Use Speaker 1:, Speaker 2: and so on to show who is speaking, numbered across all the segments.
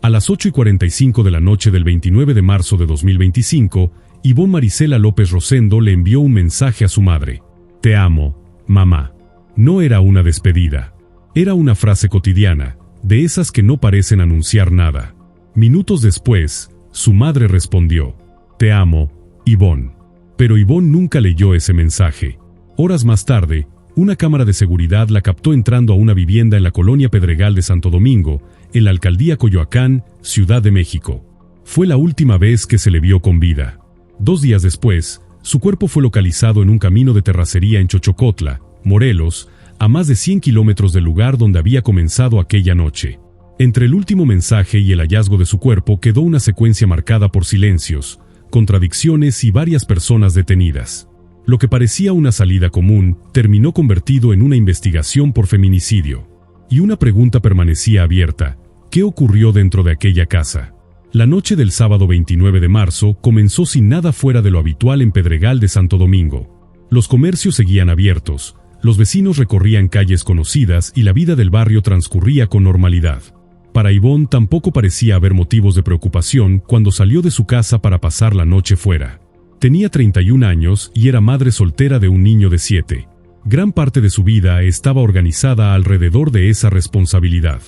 Speaker 1: A las 8:45 de la noche del 29 de marzo de 2025, Ivonne Marisela López Rosendo le envió un mensaje a su madre. Te amo, mamá. No era una despedida. Era una frase cotidiana, de esas que no parecen anunciar nada. Minutos después, su madre respondió. Te amo, Ivonne. Pero Ivonne nunca leyó ese mensaje. Horas más tarde, una cámara de seguridad la captó entrando a una vivienda en la colonia Pedregal de Santo Domingo, en la alcaldía Coyoacán, Ciudad de México. Fue la última vez que se le vio con vida. 2 días después, su cuerpo fue localizado en un camino de terracería en Xochocotla, Morelos, a más de 100 kilómetros del lugar donde había comenzado aquella noche. Entre el último mensaje y el hallazgo de su cuerpo quedó una secuencia marcada por silencios, contradicciones y varias personas detenidas. Lo que parecía una salida común terminó convertido en una investigación por feminicidio. Y una pregunta permanecía abierta: ¿qué ocurrió dentro de aquella casa? La noche del sábado 29 de marzo comenzó sin nada fuera de lo habitual en Pedregal de Santo Domingo. Los comercios seguían abiertos, los vecinos recorrían calles conocidas y la vida del barrio transcurría con normalidad. Para Ivonne tampoco parecía haber motivos de preocupación cuando salió de su casa para pasar la noche fuera. Tenía 31 años y era madre soltera de un niño de 7. Gran parte de su vida estaba organizada alrededor de esa responsabilidad.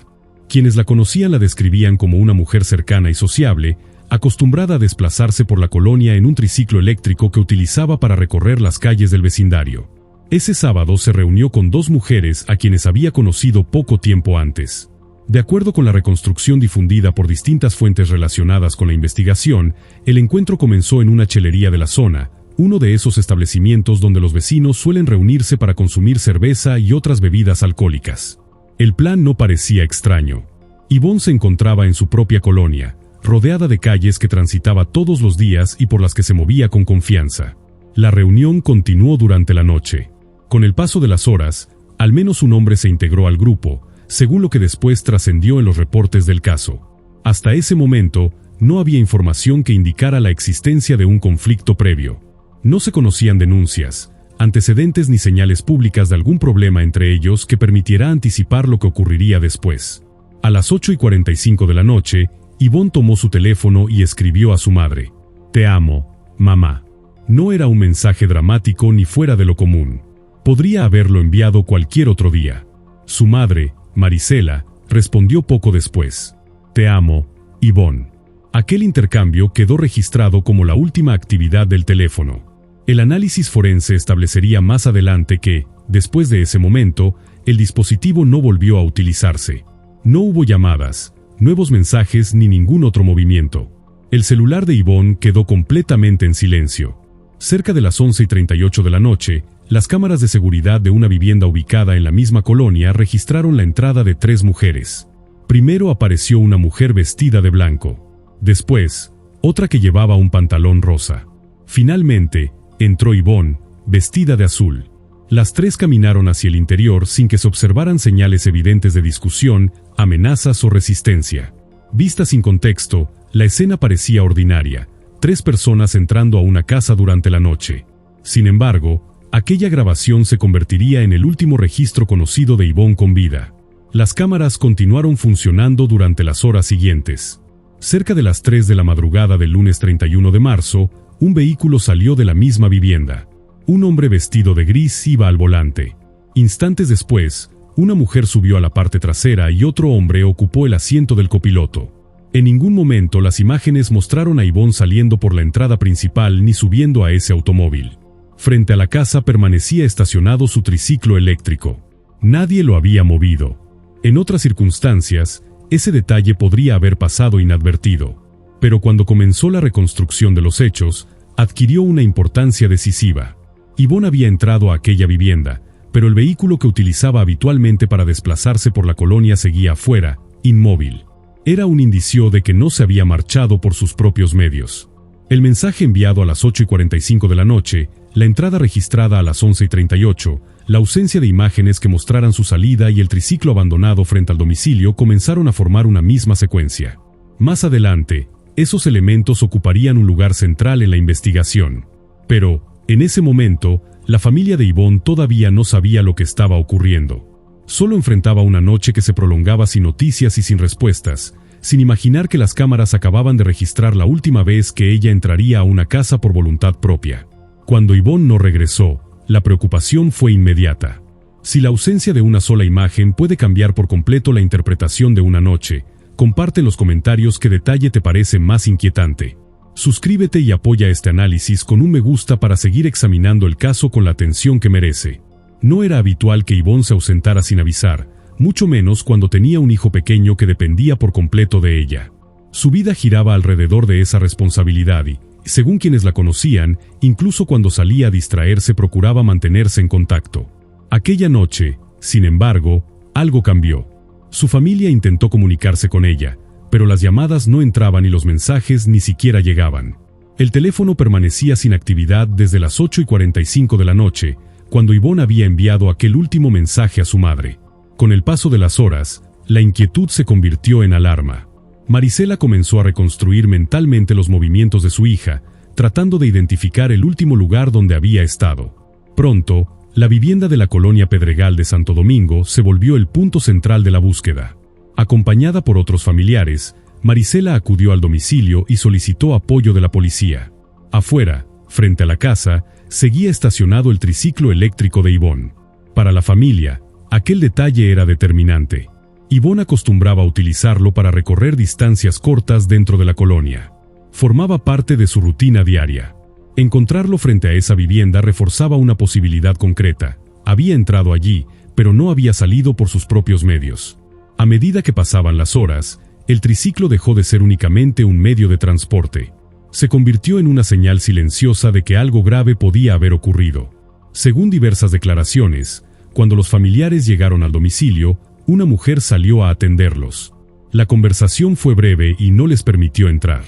Speaker 1: Quienes la conocían la describían como una mujer cercana y sociable, acostumbrada a desplazarse por la colonia en un triciclo eléctrico que utilizaba para recorrer las calles del vecindario. Ese sábado se reunió con 2 mujeres a quienes había conocido poco tiempo antes. De acuerdo con la reconstrucción difundida por distintas fuentes relacionadas con la investigación, el encuentro comenzó en una chelería de la zona, uno de esos establecimientos donde los vecinos suelen reunirse para consumir cerveza y otras bebidas alcohólicas. El plan no parecía extraño. Ivonne se encontraba en su propia colonia, rodeada de calles que transitaba todos los días y por las que se movía con confianza. La reunión continuó durante la noche. Con el paso de las horas, al menos un hombre se integró al grupo, según lo que después trascendió en los reportes del caso. Hasta ese momento, no había información que indicara la existencia de un conflicto previo. No se conocían denuncias, antecedentes ni señales públicas de algún problema entre ellos que permitiera anticipar lo que ocurriría después. A las 8:45 de la noche, Ivonne tomó su teléfono y escribió a su madre. Te amo, mamá. No era un mensaje dramático ni fuera de lo común. Podría haberlo enviado cualquier otro día. Su madre, Marisela, respondió poco después. Te amo, Ivonne. Aquel intercambio quedó registrado como la última actividad del teléfono. El análisis forense establecería más adelante que, después de ese momento, el dispositivo no volvió a utilizarse. No hubo llamadas, nuevos mensajes ni ningún otro movimiento. El celular de Ivonne quedó completamente en silencio. Cerca de las 11:38 de la noche, las cámaras de seguridad de una vivienda ubicada en la misma colonia registraron la entrada de 3 mujeres. Primero apareció una mujer vestida de blanco. Después, otra que llevaba un pantalón rosa. Finalmente, entró Ivonne, vestida de azul. Las 3 caminaron hacia el interior sin que se observaran señales evidentes de discusión, amenazas o resistencia. Vista sin contexto, la escena parecía ordinaria: 3 personas entrando a una casa durante la noche. Sin embargo, aquella grabación se convertiría en el último registro conocido de Ivonne con vida. Las cámaras continuaron funcionando durante las horas siguientes. Cerca de las 3 de la madrugada del lunes 31 de marzo, un vehículo salió de la misma vivienda. Un hombre vestido de gris iba al volante. Instantes después, una mujer subió a la parte trasera y otro hombre ocupó el asiento del copiloto. En ningún momento las imágenes mostraron a Ivonne saliendo por la entrada principal ni subiendo a ese automóvil. Frente a la casa permanecía estacionado su triciclo eléctrico. Nadie lo había movido. En otras circunstancias, ese detalle podría haber pasado inadvertido. Pero cuando comenzó la reconstrucción de los hechos, adquirió una importancia decisiva. Ivonne había entrado a aquella vivienda, pero el vehículo que utilizaba habitualmente para desplazarse por la colonia seguía afuera, inmóvil. Era un indicio de que no se había marchado por sus propios medios. El mensaje enviado a las 8:45 de la noche, la entrada registrada a las 11:38, la ausencia de imágenes que mostraran su salida y el triciclo abandonado frente al domicilio comenzaron a formar una misma secuencia. Más adelante, esos elementos ocuparían un lugar central en la investigación. Pero, en ese momento, la familia de Ivonne todavía no sabía lo que estaba ocurriendo. Solo enfrentaba una noche que se prolongaba sin noticias y sin respuestas, sin imaginar que las cámaras acababan de registrar la última vez que ella entraría a una casa por voluntad propia. Cuando Yvonne no regresó, la preocupación fue inmediata. Si la ausencia de una sola imagen puede cambiar por completo la interpretación de una noche, comparte en los comentarios qué detalle te parece más inquietante. Suscríbete y apoya este análisis con un me gusta para seguir examinando el caso con la atención que merece. No era habitual que Yvonne se ausentara sin avisar, mucho menos cuando tenía un hijo pequeño que dependía por completo de ella. Su vida giraba alrededor de esa responsabilidad y, según quienes la conocían, incluso cuando salía a distraerse procuraba mantenerse en contacto. Aquella noche, sin embargo, algo cambió. Su familia intentó comunicarse con ella, pero las llamadas no entraban y los mensajes ni siquiera llegaban. El teléfono permanecía sin actividad desde las 8:45 de la noche, cuando Yvonne había enviado aquel último mensaje a su madre. Con el paso de las horas, la inquietud se convirtió en alarma. Marisela comenzó a reconstruir mentalmente los movimientos de su hija, tratando de identificar el último lugar donde había estado. Pronto, la vivienda de la colonia Pedregal de Santo Domingo se volvió el punto central de la búsqueda. Acompañada por otros familiares, Marisela acudió al domicilio y solicitó apoyo de la policía. Afuera, frente a la casa, seguía estacionado el triciclo eléctrico de Yvonne. Para la familia, aquel detalle era determinante. Yvonne acostumbraba a utilizarlo para recorrer distancias cortas dentro de la colonia. Formaba parte de su rutina diaria. Encontrarlo frente a esa vivienda reforzaba una posibilidad concreta. Había entrado allí, pero no había salido por sus propios medios. A medida que pasaban las horas, el triciclo dejó de ser únicamente un medio de transporte. Se convirtió en una señal silenciosa de que algo grave podía haber ocurrido. Según diversas declaraciones, cuando los familiares llegaron al domicilio, una mujer salió a atenderlos. La conversación fue breve y no les permitió entrar.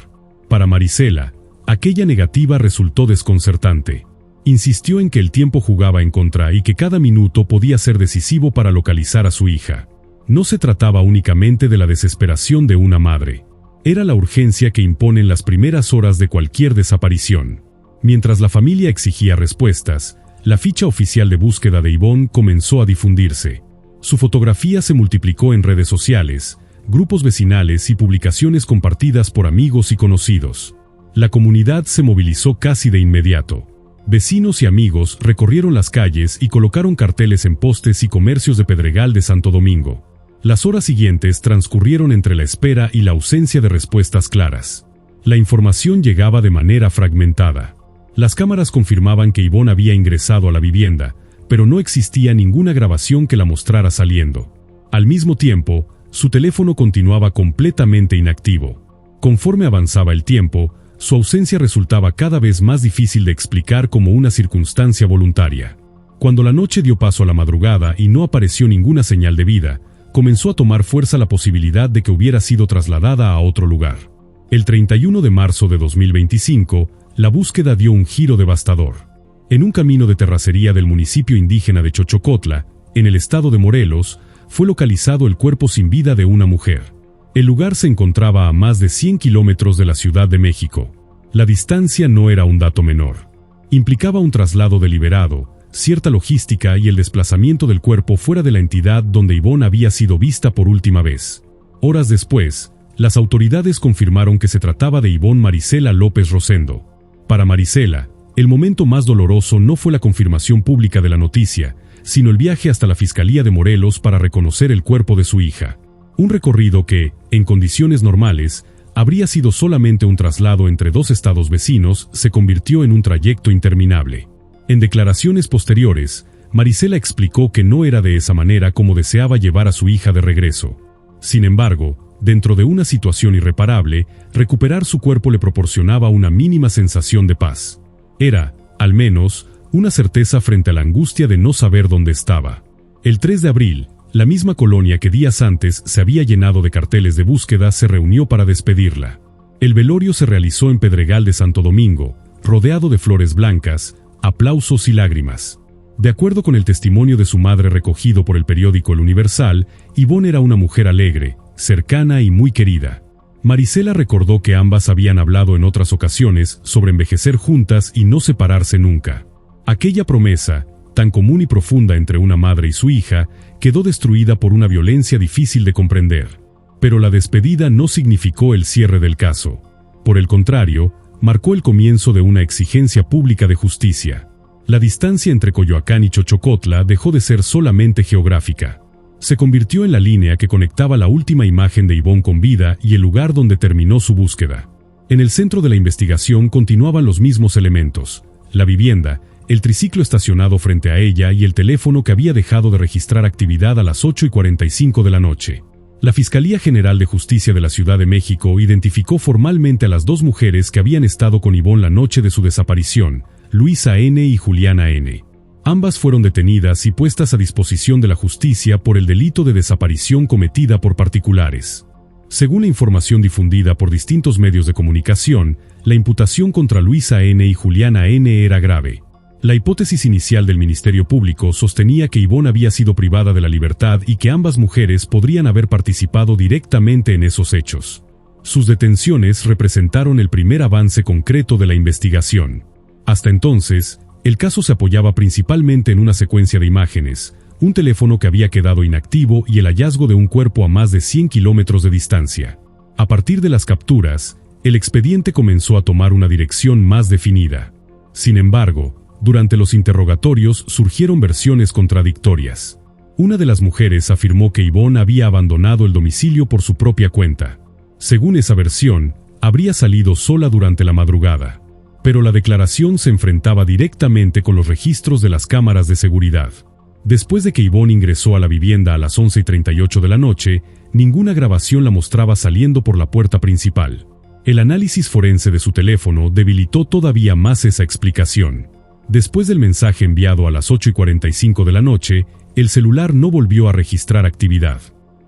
Speaker 1: Para Marisela, aquella negativa resultó desconcertante. Insistió en que el tiempo jugaba en contra y que cada minuto podía ser decisivo para localizar a su hija. No se trataba únicamente de la desesperación de una madre. Era la urgencia que imponen las primeras horas de cualquier desaparición. Mientras la familia exigía respuestas, la ficha oficial de búsqueda de Yvonne comenzó a difundirse. Su fotografía se multiplicó en redes sociales, grupos vecinales y publicaciones compartidas por amigos y conocidos. La comunidad se movilizó casi de inmediato. Vecinos y amigos recorrieron las calles y colocaron carteles en postes y comercios de Pedregal de Santo Domingo. Las horas siguientes transcurrieron entre la espera y la ausencia de respuestas claras. La información llegaba de manera fragmentada. Las cámaras confirmaban que Yvonne había ingresado a la vivienda, pero no existía ninguna grabación que la mostrara saliendo. Al mismo tiempo, su teléfono continuaba completamente inactivo. Conforme avanzaba el tiempo, su ausencia resultaba cada vez más difícil de explicar como una circunstancia voluntaria. Cuando la noche dio paso a la madrugada y no apareció ninguna señal de vida, comenzó a tomar fuerza la posibilidad de que hubiera sido trasladada a otro lugar. El 31 de marzo de 2025, la búsqueda dio un giro devastador. En un camino de terracería del municipio indígena de Chochocotla, en el estado de Morelos, fue localizado el cuerpo sin vida de una mujer. El lugar se encontraba a más de 100 kilómetros de la Ciudad de México. La distancia no era un dato menor. Implicaba un traslado deliberado, cierta logística y el desplazamiento del cuerpo fuera de la entidad donde Yvonne había sido vista por última vez. Horas después, las autoridades confirmaron que se trataba de Yvonne Marisela López Rosendo. Para Marisela, el momento más doloroso no fue la confirmación pública de la noticia, sino el viaje hasta la Fiscalía de Morelos para reconocer el cuerpo de su hija. Un recorrido que, en condiciones normales, habría sido solamente un traslado entre dos estados vecinos, se convirtió en un trayecto interminable. En declaraciones posteriores, Marisela explicó que no era de esa manera como deseaba llevar a su hija de regreso. Sin embargo, dentro de una situación irreparable, recuperar su cuerpo le proporcionaba una mínima sensación de paz. Era, al menos, una certeza frente a la angustia de no saber dónde estaba. El 3 de abril, la misma colonia que días antes se había llenado de carteles de búsqueda se reunió para despedirla. El velorio se realizó en Pedregal de Santo Domingo, rodeado de flores blancas, aplausos y lágrimas. De acuerdo con el testimonio de su madre recogido por el periódico El Universal, Yvonne era una mujer alegre, cercana y muy querida. Marisela recordó que ambas habían hablado en otras ocasiones sobre envejecer juntas y no separarse nunca. Aquella promesa, tan común y profunda entre una madre y su hija, quedó destruida por una violencia difícil de comprender. Pero la despedida no significó el cierre del caso. Por el contrario, marcó el comienzo de una exigencia pública de justicia. La distancia entre Coyoacán y Xochocotla dejó de ser solamente geográfica. Se convirtió en la línea que conectaba la última imagen de Ivonne con vida y el lugar donde terminó su búsqueda. En el centro de la investigación continuaban los mismos elementos: la vivienda, el triciclo estacionado frente a ella y el teléfono que había dejado de registrar actividad a las 8:45 de la noche. La Fiscalía General de Justicia de la Ciudad de México identificó formalmente a las dos mujeres que habían estado con Ivonne la noche de su desaparición, Luisa N. y Juliana N. Ambas fueron detenidas y puestas a disposición de la justicia por el delito de desaparición cometida por particulares. Según la información difundida por distintos medios de comunicación, la imputación contra Luisa N. y Juliana N. era grave. La hipótesis inicial del Ministerio Público sostenía que Ivonne había sido privada de la libertad y que ambas mujeres podrían haber participado directamente en esos hechos. Sus detenciones representaron el primer avance concreto de la investigación. Hasta entonces, el caso se apoyaba principalmente en una secuencia de imágenes, un teléfono que había quedado inactivo y el hallazgo de un cuerpo a más de 100 kilómetros de distancia. A partir de las capturas, el expediente comenzó a tomar una dirección más definida. Sin embargo, durante los interrogatorios surgieron versiones contradictorias. Una de las mujeres afirmó que Ivonne había abandonado el domicilio por su propia cuenta. Según esa versión, habría salido sola durante la madrugada. Pero la declaración se enfrentaba directamente con los registros de las cámaras de seguridad. Después de que Ivonne ingresó a la vivienda a las 11:38 de la noche, ninguna grabación la mostraba saliendo por la puerta principal. El análisis forense de su teléfono debilitó todavía más esa explicación. Después del mensaje enviado a las 8:45 de la noche, el celular no volvió a registrar actividad.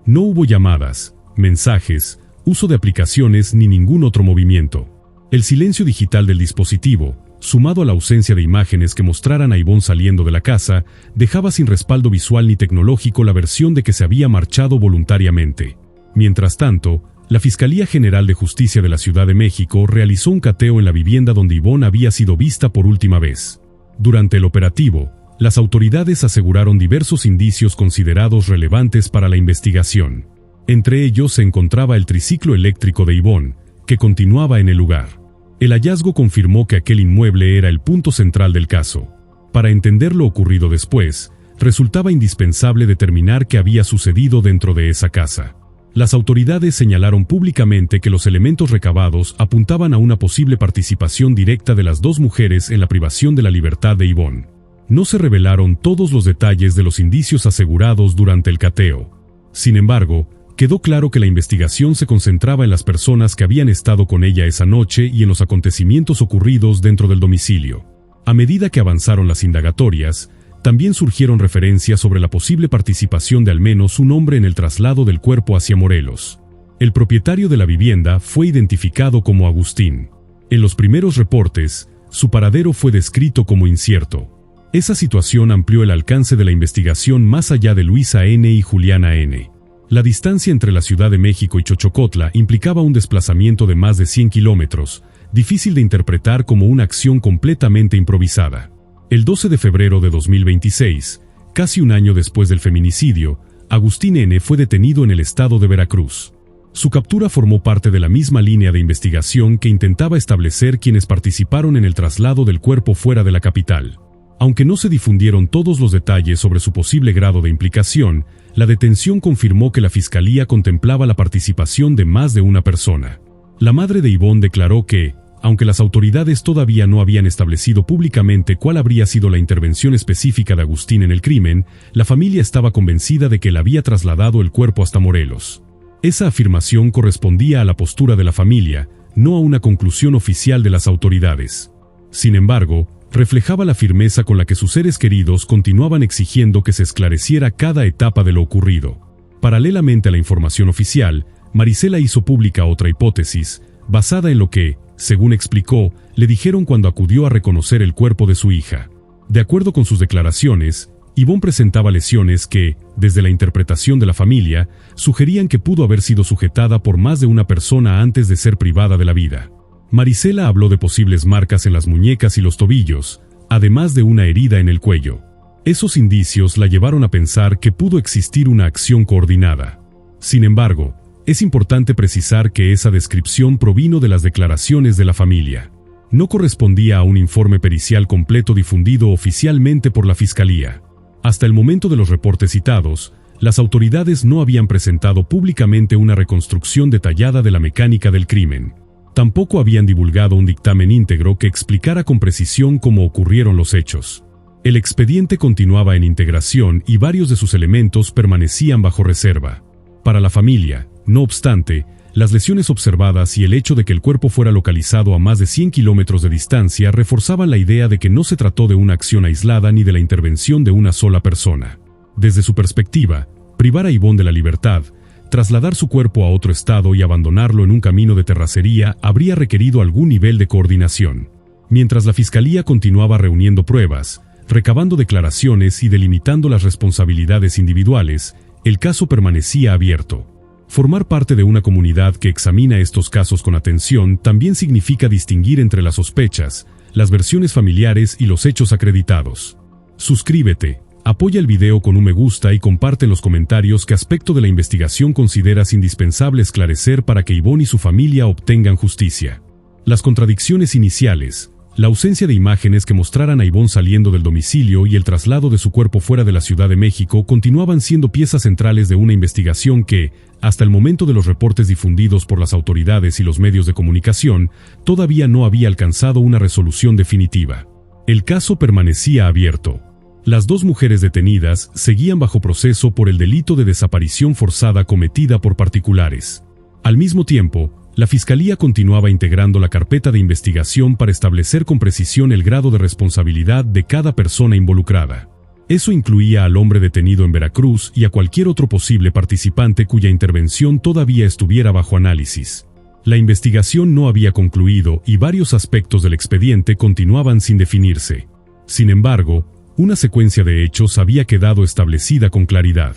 Speaker 1: No hubo llamadas, mensajes, uso de aplicaciones ni ningún otro movimiento. El silencio digital del dispositivo, sumado a la ausencia de imágenes que mostraran a Ivonne saliendo de la casa, dejaba sin respaldo visual ni tecnológico la versión de que se había marchado voluntariamente. Mientras tanto, la Fiscalía General de Justicia de la Ciudad de México realizó un cateo en la vivienda donde Ivonne había sido vista por última vez. Durante el operativo, las autoridades aseguraron diversos indicios considerados relevantes para la investigación. Entre ellos se encontraba el triciclo eléctrico de Ivonne, que continuaba en el lugar. El hallazgo confirmó que aquel inmueble era el punto central del caso. Para entender lo ocurrido después, resultaba indispensable determinar qué había sucedido dentro de esa casa. Las autoridades señalaron públicamente que los elementos recabados apuntaban a una posible participación directa de las dos mujeres en la privación de la libertad de Ivonne. No se revelaron todos los detalles de los indicios asegurados durante el cateo. Sin embargo, quedó claro que la investigación se concentraba en las personas que habían estado con ella esa noche y en los acontecimientos ocurridos dentro del domicilio. A medida que avanzaron las indagatorias, también surgieron referencias sobre la posible participación de al menos un hombre en el traslado del cuerpo hacia Morelos. El propietario de la vivienda fue identificado como Agustín. En los primeros reportes, su paradero fue descrito como incierto. Esa situación amplió el alcance de la investigación más allá de Luisa N. y Juliana N. La distancia entre la Ciudad de México y Xochocotla implicaba un desplazamiento de más de 100 kilómetros, difícil de interpretar como una acción completamente improvisada. El 12 de febrero de 2026, casi un año después del feminicidio, Agustín N. fue detenido en el estado de Veracruz. Su captura formó parte de la misma línea de investigación que intentaba establecer quienes participaron en el traslado del cuerpo fuera de la capital. Aunque no se difundieron todos los detalles sobre su posible grado de implicación, la detención confirmó que la Fiscalía contemplaba la participación de más de una persona. La madre de Ivonne declaró que, aunque las autoridades todavía no habían establecido públicamente cuál habría sido la intervención específica de Agustín en el crimen, la familia estaba convencida de que él había trasladado el cuerpo hasta Morelos. Esa afirmación correspondía a la postura de la familia, no a una conclusión oficial de las autoridades. Sin embargo, reflejaba la firmeza con la que sus seres queridos continuaban exigiendo que se esclareciera cada etapa de lo ocurrido. Paralelamente a la información oficial, Marisela hizo pública otra hipótesis, basada en lo que, según explicó, le dijeron cuando acudió a reconocer el cuerpo de su hija. De acuerdo con sus declaraciones, Ivonne presentaba lesiones que, desde la interpretación de la familia, sugerían que pudo haber sido sujetada por más de una persona antes de ser privada de la vida. Marisela habló de posibles marcas en las muñecas y los tobillos, además de una herida en el cuello. Esos indicios la llevaron a pensar que pudo existir una acción coordinada. Sin embargo, Es importante precisar que esa descripción provino de las declaraciones de la familia. No correspondía a un informe pericial completo difundido oficialmente por la Fiscalía. Hasta el momento de los reportes citados, las autoridades no habían presentado públicamente una reconstrucción detallada de la mecánica del crimen. Tampoco habían divulgado un dictamen íntegro que explicara con precisión cómo ocurrieron los hechos. El expediente continuaba en integración y varios de sus elementos permanecían bajo reserva. Para la familia, no obstante, las lesiones observadas y el hecho de que el cuerpo fuera localizado a más de 100 kilómetros de distancia reforzaban la idea de que no se trató de una acción aislada ni de la intervención de una sola persona. Desde su perspectiva, privar a Ivonne de la libertad, trasladar su cuerpo a otro estado y abandonarlo en un camino de terracería habría requerido algún nivel de coordinación. Mientras la Fiscalía continuaba reuniendo pruebas, recabando declaraciones y delimitando las responsabilidades individuales, el caso permanecía abierto. Formar parte de una comunidad que examina estos casos con atención también significa distinguir entre las sospechas, las versiones familiares y los hechos acreditados. Suscríbete, apoya el video con un me gusta y comparte en los comentarios qué aspecto de la investigación consideras indispensable esclarecer para que Ivonne y su familia obtengan justicia. Las contradicciones iniciales, la ausencia de imágenes que mostraran a Ivonne saliendo del domicilio y el traslado de su cuerpo fuera de la Ciudad de México continuaban siendo piezas centrales de una investigación que, hasta el momento de los reportes difundidos por las autoridades y los medios de comunicación, todavía no había alcanzado una resolución definitiva. El caso permanecía abierto. Las dos mujeres detenidas seguían bajo proceso por el delito de desaparición forzada cometida por particulares. Al mismo tiempo, la Fiscalía continuaba integrando la carpeta de investigación para establecer con precisión el grado de responsabilidad de cada persona involucrada. Eso incluía al hombre detenido en Veracruz y a cualquier otro posible participante cuya intervención todavía estuviera bajo análisis. La investigación no había concluido y varios aspectos del expediente continuaban sin definirse. Sin embargo, una secuencia de hechos había quedado establecida con claridad.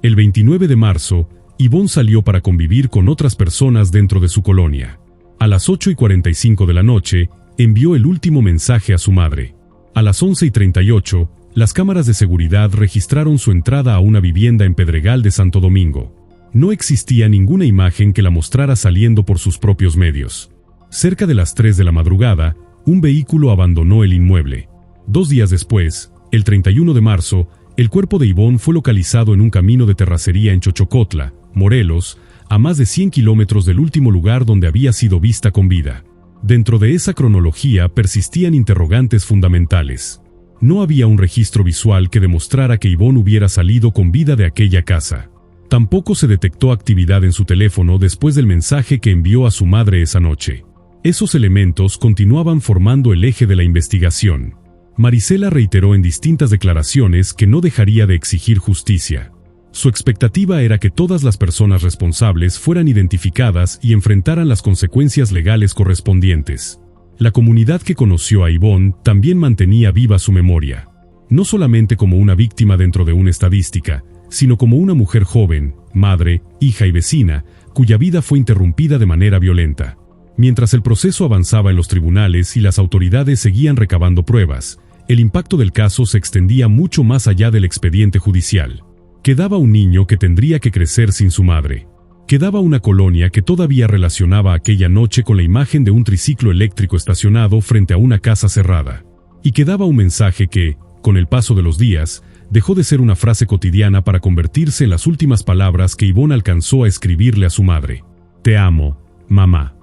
Speaker 1: El 29 de marzo, Ivonne salió para convivir con otras personas dentro de su colonia. A las 8:45 de la noche, envió el último mensaje a su madre. A las 11:38, las cámaras de seguridad registraron su entrada a una vivienda en Pedregal de Santo Domingo. No existía ninguna imagen que la mostrara saliendo por sus propios medios. Cerca de las 3 de la madrugada, un vehículo abandonó el inmueble. 2 días después, el 31 de marzo, el cuerpo de Ivonne fue localizado en un camino de terracería en Xochocotla, Morelos, a más de 100 kilómetros del último lugar donde había sido vista con vida. Dentro de esa cronología persistían interrogantes fundamentales. No había un registro visual que demostrara que Ivonne hubiera salido con vida de aquella casa. Tampoco se detectó actividad en su teléfono después del mensaje que envió a su madre esa noche. Esos elementos continuaban formando el eje de la investigación. Marisela reiteró en distintas declaraciones que no dejaría de exigir justicia. Su expectativa era que todas las personas responsables fueran identificadas y enfrentaran las consecuencias legales correspondientes. La comunidad que conoció a Ivonne también mantenía viva su memoria, no solamente como una víctima dentro de una estadística, sino como una mujer joven, madre, hija y vecina, cuya vida fue interrumpida de manera violenta. Mientras el proceso avanzaba en los tribunales y las autoridades seguían recabando pruebas, el impacto del caso se extendía mucho más allá del expediente judicial. Quedaba un niño que tendría que crecer sin su madre. Quedaba una colonia que todavía relacionaba aquella noche con la imagen de un triciclo eléctrico estacionado frente a una casa cerrada. Y quedaba un mensaje que, con el paso de los días, dejó de ser una frase cotidiana para convertirse en las últimas palabras que Ivonne alcanzó a escribirle a su madre. Te amo, mamá.